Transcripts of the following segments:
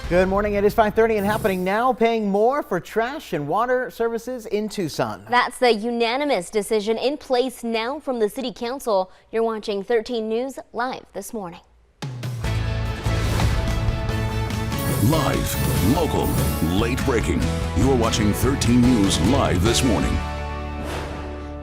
Good morning. It is 5:30 and happening now. Paying more for trash and water services in Tucson. That's the unanimous decision in place now from the City Council. You're watching 13 News live this morning. Live, local, late breaking. You're watching 13 News live this morning.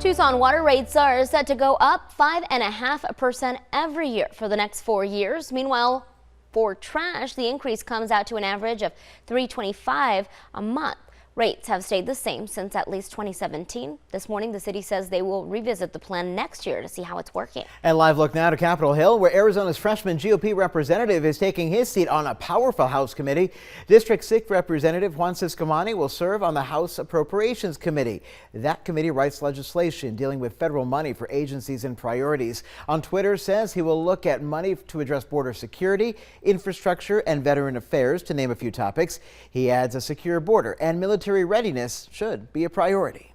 Tucson water rates are set to go up 5.5% every year for the next 4 years. Meanwhile, for trash, the increase comes out to an average of $3.25 a month. Rates have stayed the same since at least 2017. This morning, the city says they will revisit the plan next year to see how it's working. And live look now to Capitol Hill, where Arizona's freshman GOP representative is taking his seat on a powerful House committee. District 6 Representative Juan Ciscomani will serve on the House Appropriations Committee. That committee writes legislation dealing with federal money for agencies and priorities. On Twitter, says he will look at money to address border security, infrastructure, and veteran affairs, to name a few topics. He adds a secure border and military readiness should be a priority.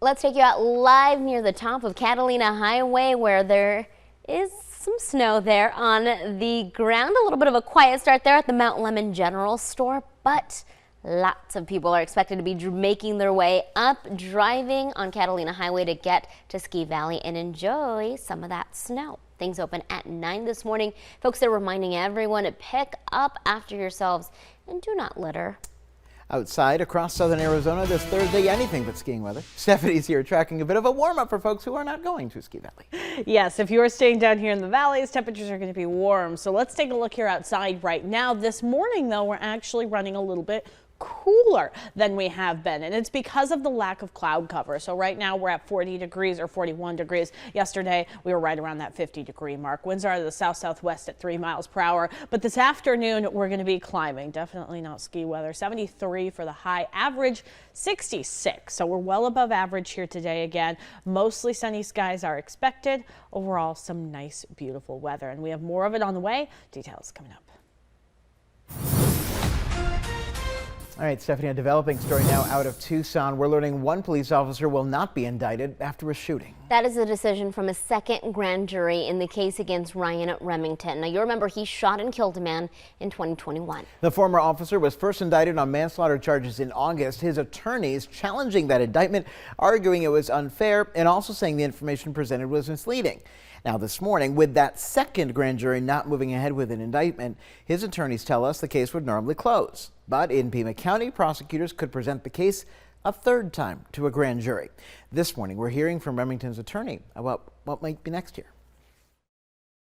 Let's take you out live near the top of Catalina Highway, where there is some snow there on the ground. A little bit of a quiet start there at the Mount Lemon General Store, but lots of people are expected to be making their way up, driving on Catalina Highway to get to Ski Valley and enjoy some of that snow. Things open at 9 this morning. Folks, they're reminding everyone to pick up after yourselves and do not litter. Outside across southern Arizona this Thursday, anything but skiing weather. Stephanie's here tracking a bit of a warm-up for folks who are not going to Ski Valley. Yes, if you are staying down here in the valleys, temperatures are going to be warm. So let's take a look here outside right now. This morning, though, we're actually running a little bit cooler than we have been, and it's because of the lack of cloud cover. So right now we're at 40 degrees or 41 degrees. Yesterday we were right around that 50-degree mark. Winds are to the south-southwest at 3 miles per hour. But this afternoon we're going to be climbing. Definitely not ski weather. 73 for the high, average 66. So we're well above average here today again. Mostly sunny skies are expected. Overall, some nice, beautiful weather, and we have more of it on the way. Details coming up. All right, Stephanie, a developing story now out of Tucson. We're learning one police officer will not be indicted after a shooting. That is a decision from a second grand jury in the case against Ryan Remington. Now, you remember he shot and killed a man in 2021. The former officer was first indicted on manslaughter charges in August. His attorneys challenging that indictment, arguing it was unfair and also saying the information presented was misleading. Now this morning, with that second grand jury not moving ahead with an indictment, his attorneys tell us the case would normally close. But in Pima County, prosecutors could present the case a third time to a grand jury. This morning, we're hearing from Remington's attorney about what might be next year.